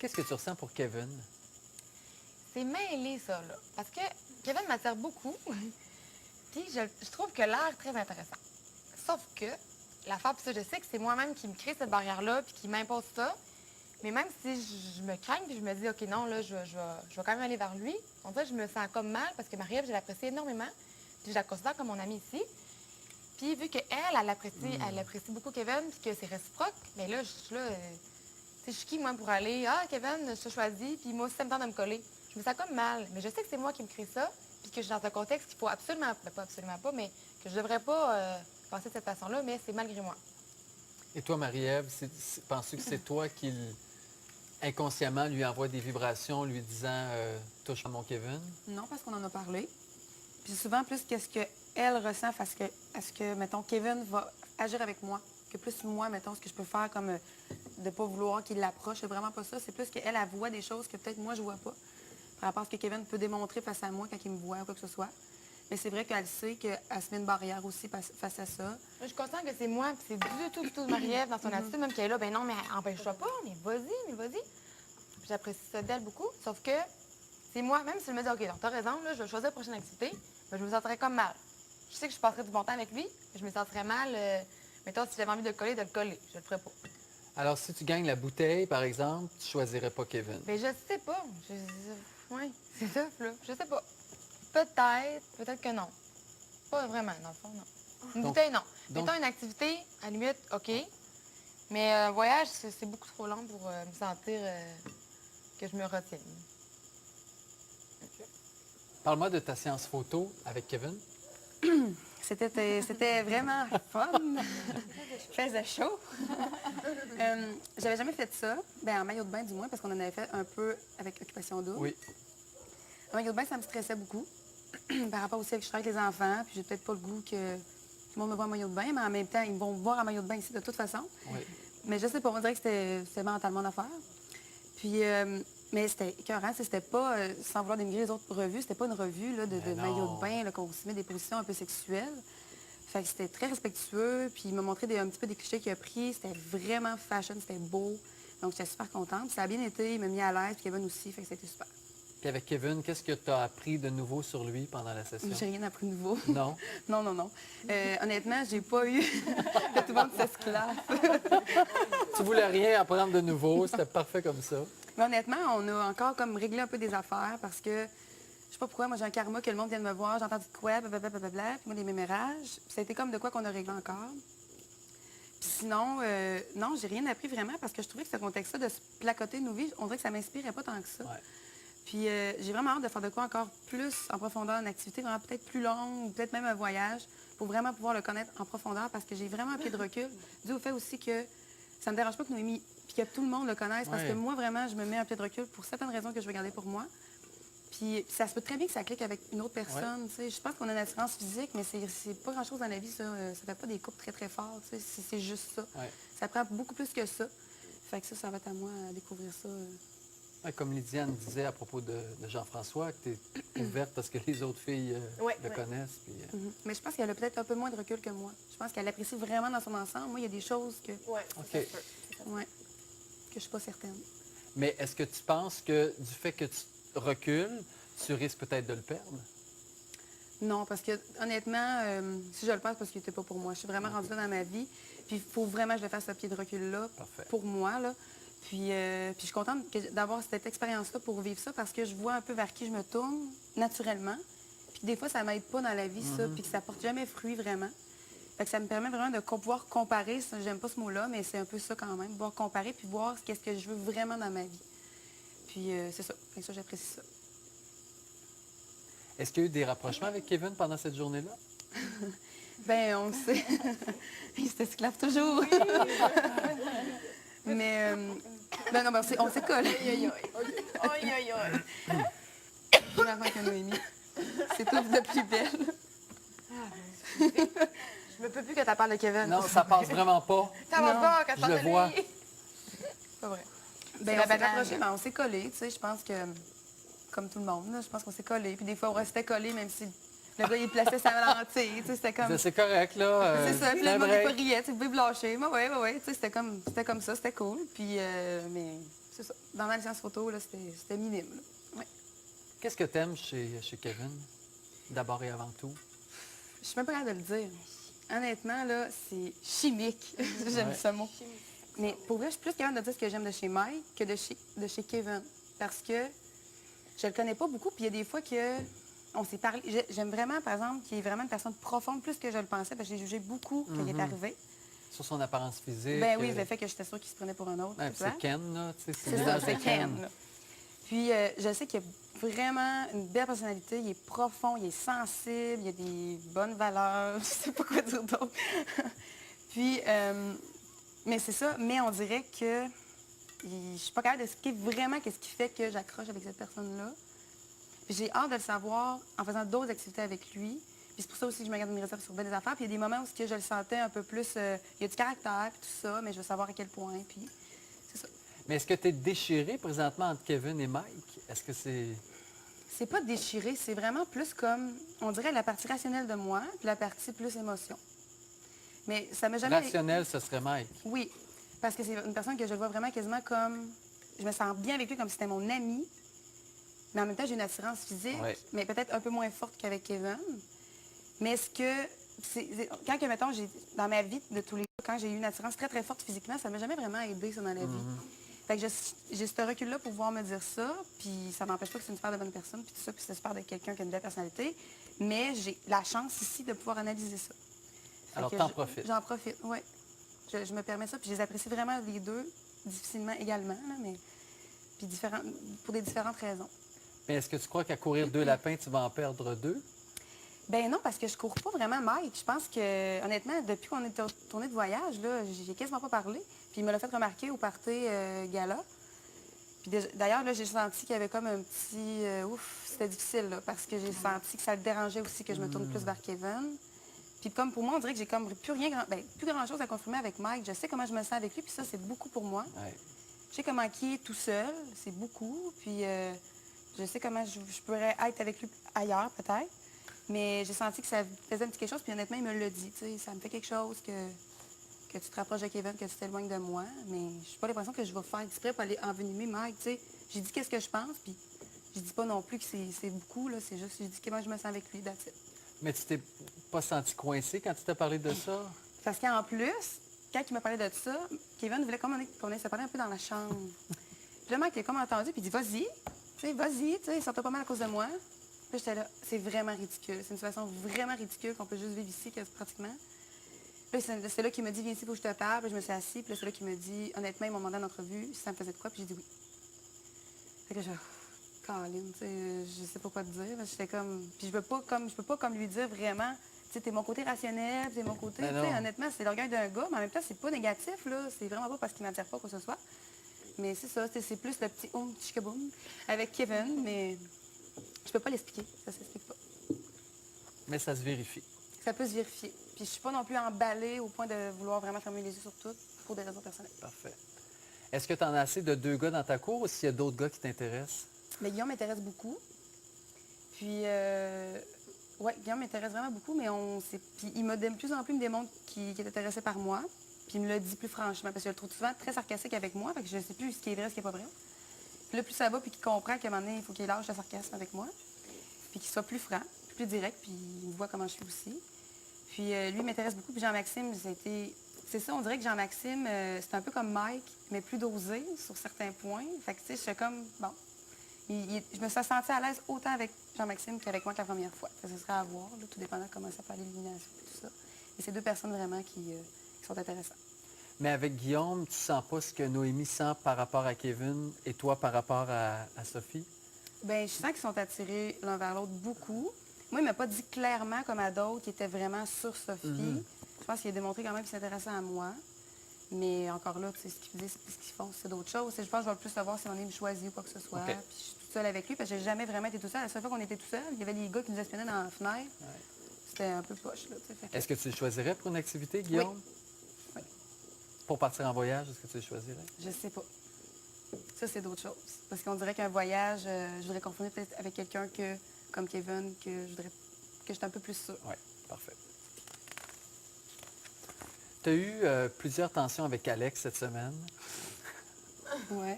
Qu'est-ce que tu ressens pour Kevin? C'est mêlé, ça, là. Parce que Kevin m'attire beaucoup. Puis je trouve que l'air est très intéressant. Sauf que l'affaire, puis ça, je sais que c'est moi-même qui me crée cette barrière-là, puis qui m'impose ça. Mais même si je me crains, puis je me dis, OK, non, là, je vais quand même aller vers lui, on dirait que je me sens comme mal, parce que Marie-Ève, je l'apprécie énormément. Puis je la considère comme mon amie ici. Puis vu qu'elle, elle apprécie beaucoup Kevin, puis que c'est réciproque, mais là, je suis là, tu sais, je suis qui, moi, pour aller, ah, Kevin, je te choisis, puis moi aussi, ça me tente de me coller. Je me sens comme mal, mais je sais que c'est moi qui me crée ça, puis que je suis dans un contexte qu'il faut absolument, ben, pas absolument pas, mais que je devrais pas penser de cette façon-là, mais c'est malgré moi. Et toi, Marie-Ève, penses-tu que c'est toi qui, inconsciemment, lui envoie des vibrations lui disant touche à mon Kevin? Non, parce qu'on en a parlé. Puis souvent, plus qu'est-ce qu'elle ressent face à ce que, mettons, Kevin va agir avec moi. Que plus moi, mettons, ce que je peux faire comme de ne pas vouloir qu'il l'approche. C'est vraiment pas ça. C'est plus qu'elle, elle voit des choses que peut-être moi, je vois pas. Par rapport à ce que Kevin peut démontrer face à moi quand il me voit ou quoi que ce soit. Mais c'est vrai qu'elle sait qu'elle se met une barrière aussi face à ça. Je suis consciente que c'est moi, puis c'est du tout de Marie-Ève dans son attitude, même qu'elle est là, ben non, mais empêche-toi pas, mais vas-y. Puis j'apprécie ça d'elle beaucoup, sauf que c'est moi, même si je me dis, OK, donc t'as raison, là, je vais choisir la prochaine activité, ben, je me sentirais comme mal. Je sais que je passerais du bon temps avec lui, mais je me sentirais mal, mettons, si j'avais envie de le coller, je le ferais pas. Alors, si tu gagnes la bouteille, par exemple, tu choisirais pas Kevin. Mais je sais pas. Oui, c'est ça, là. Je sais pas. Peut-être que non. Pas vraiment, dans le fond, non. Une bouteille, non. Mettons une activité, à la limite, OK. Mais un voyage, c'est beaucoup trop long pour me sentir que je me retiens. Parle-moi de ta séance photo avec Kevin. C'était vraiment fun. Il faisait chaud. J'avais jamais fait ça. Ben, en maillot de bain, du moins, parce qu'on en avait fait un peu avec Occupation Double. Oui. En maillot de bain, ça me stressait beaucoup. Par rapport aussi à que je travaille avec les enfants, puis j'ai peut-être pas le goût que tout le monde me voit en maillot de bain, mais en même temps, ils vont me voir en maillot de bain ici de toute façon. Oui. Mais je sais pas, on dirait que c'était mentalement d'affaire. Puis, mais c'était écœurant. C'était pas, sans vouloir dénigrer les autres revues, c'était pas une revue là, de maillot de bain, là, qu'on se met des positions un peu sexuelles. Fait que c'était très respectueux. Puis il m'a montré un petit peu des clichés qu'il a pris. C'était vraiment fashion, c'était beau. Donc j'étais super contente. Ça a bien été, il m'a mis à l'aise, puis Kevin aussi, fait que c'était super. Puis avec Kevin, qu'est-ce que tu as appris de nouveau sur lui pendant la session? J'ai rien appris de nouveau. Non? Non. Honnêtement, j'ai pas eu que tout le monde s'esclave. Tu voulais rien apprendre de nouveau, c'était parfait comme ça. Mais honnêtement, on a encore comme réglé un peu des affaires parce que je sais pas pourquoi, moi j'ai un karma que le monde vienne me voir, j'ai entendu de quoi, blablabla, puis moi des mémérages. Puis ça a été comme de quoi qu'on a réglé encore. Puis sinon, non, j'ai rien appris vraiment parce que je trouvais que ce contexte-là de se placoter nos vies, on dirait que ça m'inspirait pas tant que ça. Ouais. Puis j'ai vraiment hâte de faire de quoi encore plus en profondeur, une activité vraiment peut-être plus longue ou peut-être même un voyage pour vraiment pouvoir le connaître en profondeur parce que j'ai vraiment un pied de recul. Dû au fait aussi que ça me dérange pas que Noémie, puis que tout le monde le connaisse parce que moi, vraiment, je me mets un pied de recul pour certaines raisons que je veux garder pour moi. Puis ça se peut très bien que ça clique avec une autre personne. Tu sais. Je pense qu'on a une attirance physique, mais c'est pas grand-chose dans la vie, ça. Ça fait pas des couples très, très forts. Tu sais. C'est juste ça. Ouais. Ça prend beaucoup plus que ça. Fait que ça va être à moi à découvrir ça. Ouais, comme Lydiane disait à propos de Jean-François, que tu es ouverte parce que les autres filles le connaissent. Puis, Mais je pense qu'elle a peut-être un peu moins de recul que moi. Je pense qu'elle apprécie vraiment dans son ensemble. Moi, il y a des choses que... Oui, OK. Ouais, que je suis pas certaine. Mais est-ce que tu penses que du fait que tu recules, tu risques peut-être de le perdre? Non, parce que honnêtement, si je le passe, parce qu'il n'était pas pour moi. Je suis vraiment rendue là dans ma vie. Puis il faut vraiment que je le fasse ce pied de recul-là pour moi. Là. Puis je suis contente d'avoir cette expérience-là pour vivre ça parce que je vois un peu vers qui je me tourne naturellement. Puis des fois, ça m'aide pas dans la vie, ça. Puis que ça porte jamais fruit vraiment. Fait que ça me permet vraiment de pouvoir comparer. J'aime pas ce mot-là, mais c'est un peu ça quand même. Pouvoir comparer puis voir qu'est-ce que je veux vraiment dans ma vie. Puis c'est ça. Fait que ça, j'apprécie ça. Est-ce qu'il y a eu des rapprochements avec Kevin pendant cette journée-là? Ben on le sait. Il s'esclave toujours. Mais, ben non, ben on s'est collés. Aïe. Vraiment que Noémie. C'est tout de plus belle. Je me peux plus que tu parles de Kevin. Non, ça passe vraiment pas. Ça va Non, pas quand je tu parles le de lui. vois. C'est pas vrai. Ben, la on s'est banane. rapprochés, ben, on s'est collés, tu sais, je pense que, comme tout le monde, là, je pense qu'on s'est collés. Puis des fois, on restait collés, même si le gars, il plaçait sa lentille, tu sais, c'était comme... C'est correct, là. C'est ça, puis c'est le monde, vrai. il riait, tu sais, vous pouvez blancher. Moi, ouais, tu sais, c'était comme ça, c'était cool. Puis, mais c'est ça. Dans ma licence photo, là, c'était minime. Là. Ouais. Qu'est-ce que tu aimes chez Kevin, d'abord et avant tout? Je suis même pas capable de le dire. Honnêtement, là, c'est chimique. J'aime ce mot. Mais pour vrai, je suis plus capable de dire ce que j'aime de chez Mike que de chez Kevin. Parce que je le connais pas beaucoup, puis il y a des fois que on s'est parlé. J'aime vraiment, par exemple, qu'il est vraiment une personne profonde, plus que je le pensais, parce que j'ai jugé beaucoup quand il est arrivé. Sur son apparence physique. Ben oui, le fait que j'étais sûre qu'il se prenait pour un autre. Ouais, c'est Ken, là. Tu sais, C'est ça, l'image de c'est Ken. Là. Puis, je sais qu'il a vraiment une belle personnalité. Il est profond, il est sensible, il a des bonnes valeurs. Je sais pas quoi dire d'autre. Puis, mais c'est ça. Mais on dirait que je suis pas capable d'expliquer vraiment qu'est-ce qui fait que j'accroche avec cette personne-là. Puis j'ai hâte de le savoir en faisant d'autres activités avec lui. Puis c'est pour ça aussi que je me garde une réserve sur bien des affaires. Puis il y a des moments où je le sentais un peu plus... il y a du caractère, puis tout ça, mais je veux savoir à quel point. Puis c'est ça. Mais est-ce que tu es déchiré présentement entre Kevin et Mike? Est-ce que c'est... C'est pas déchiré, c'est vraiment plus comme, on dirait, la partie rationnelle de moi, puis la partie plus émotion. Mais ça m'a jamais... Rationnel, ce serait Mike. Oui, parce que c'est une personne que je le vois vraiment quasiment comme... Je me sens bien avec lui comme si c'était mon ami, mais en même temps, j'ai une attirance physique, mais peut-être un peu moins forte qu'avec Kevin. Mais est-ce que... Quand, mettons, dans ma vie de tous les jours, quand j'ai eu une attirance très, très forte physiquement, ça ne m'a jamais vraiment aidé, ça, dans la vie. Fait que j'ai ce recul-là pour pouvoir me dire ça, puis ça m'empêche pas que c'est une super de bonne personne, puis tout ça, puis c'est super de quelqu'un qui a une belle personnalité. Mais j'ai la chance ici de pouvoir analyser ça. Alors, t'en profites. J'en profite, oui. Je me permets ça, puis je les apprécie vraiment les deux, difficilement également, là, mais puis pour des différentes raisons. Mais est-ce que tu crois qu'à courir 2 lapins, tu vas en perdre 2? Ben non, parce que je cours pas vraiment Mike. Je pense que, honnêtement, depuis qu'on est tourné de voyage, là, j'ai quasiment pas parlé. Puis il me l'a fait remarquer au party gala. Puis d'ailleurs, là, j'ai senti qu'il y avait comme un petit... c'était difficile, là, parce que j'ai senti que ça le dérangeait aussi que je me tourne plus vers Kevin. Puis comme pour moi, on dirait que j'ai comme plus grand-chose à confirmer avec Mike. Je sais comment je me sens avec lui, puis ça, c'est beaucoup pour moi. Ouais. Je sais comment il est tout seul, c'est beaucoup. Puis je sais comment je pourrais être avec lui ailleurs, peut-être. Mais j'ai senti que ça faisait un petit quelque chose, puis honnêtement, il me l'a dit. Ça me fait quelque chose que tu te rapproches de Kevin, que tu t'éloignes de moi. Mais je n'ai pas l'impression que je vais faire exprès pour aller envenimer Mike. J'ai dit qu'est-ce que je pense, puis je dis pas non plus que c'est beaucoup. Là, c'est juste, j'ai dit comment je me sens avec lui, that's it. Mais tu t'es pas senti coincé quand tu t'es parlé de ça? Parce qu'en plus, quand il m'a parlé de ça, Kevin voulait qu'on aille se parler un peu dans la chambre. Puis là, Mike, il a comme entendu, puis il dit vas-y, il sortait pas mal à cause de moi. Puis j'étais là, c'est vraiment ridicule. C'est une situation vraiment ridicule qu'on peut juste vivre ici, pratiquement. Puis c'est là qu'il m'a dit, viens ici, faut que je te parle. Puis je me suis assise. Puis là, c'est là qu'il m'a dit, honnêtement, ils m'ont demandé en entrevue si ça me faisait de quoi. Puis j'ai dit oui. Fait que Caroline, tu sais, je sais pas quoi te dire. J'étais comme, puis je peux pas comme lui dire vraiment, tu sais, t'es mon côté rationnel, t'es mon côté, tu sais, honnêtement, c'est l'orgueil d'un gars, mais en même temps, c'est pas négatif, là. C'est vraiment pas parce qu'il m'attire pas, quoi que ce soit. Mais c'est ça, c'est plus le petit chikaboum avec Kevin, mais je peux pas l'expliquer, ça s'explique pas. Mais ça se vérifie. Ça peut se vérifier. Puis je suis pas non plus emballée au point de vouloir vraiment fermer les yeux sur tout pour des raisons personnelles. Parfait. Est-ce que tu en as assez de 2 gars dans ta cour ou s'il y a d'autres gars qui t'intéressent? Mais Guillaume m'intéresse beaucoup. Puis, oui, Guillaume m'intéresse vraiment beaucoup, mais puis il m'a de plus en plus me démontre qu'il est intéressé par moi. Puis il me le dit plus franchement, parce que je le trouve souvent très sarcastique avec moi, fait que je ne sais plus ce qui est vrai, ce qui n'est pas vrai. Puis là, plus ça va, puis qu'il comprend qu'à un moment donné, il faut qu'il lâche le sarcasme avec moi, puis qu'il soit plus franc, plus direct, puis il voit comment je suis aussi. Puis lui, il m'intéresse beaucoup. Puis Jean-Maxime, c'est ça, on dirait que Jean-Maxime, c'est un peu comme Mike, mais plus dosé sur certains points. Fait que, tu sais, je suis comme, bon, je me suis sentie à l'aise autant avec Jean-Maxime qu'avec moi que la première fois. Ça serait à voir, là, tout dépendant de comment ça peut aller l'élimination et tout ça. Et c'est 2 personnes vraiment qui sont intéressantes. Mais avec Guillaume, tu sens pas ce que Noémie sent par rapport à Kevin et toi par rapport à Sophie? Bien, je sens qu'ils sont attirés l'un vers l'autre beaucoup. Moi, il ne m'a pas dit clairement, comme à d'autres, qu'il était vraiment sur Sophie. Je pense qu'il a démontré quand même qu'il s'intéressait à moi. Mais encore là, tu sais, ce qu'ils disent, ce qu'ils font, c'est d'autres choses. Je pense que je vais plus savoir si on est choisi ou quoi que ce soit. Okay. Puis je suis toute seule avec lui, parce que j'ai jamais vraiment été toute seule. La seule fois qu'on était tout seul, il y avait des gars qui nous espionnaient dans la fenêtre. Ouais. C'était un peu poche, là. Est-ce que tu le choisirais pour une activité, Guillaume? Oui. Pour partir en voyage, est-ce que tu le choisirais? Je sais pas. Ça, c'est d'autres choses. Parce qu'on dirait qu'un voyage, je voudrais confondre peut-être avec quelqu'un comme Kevin, que je suis un peu plus sûre. Oui, parfait. Tu as eu plusieurs tensions avec Alex cette semaine. Oui.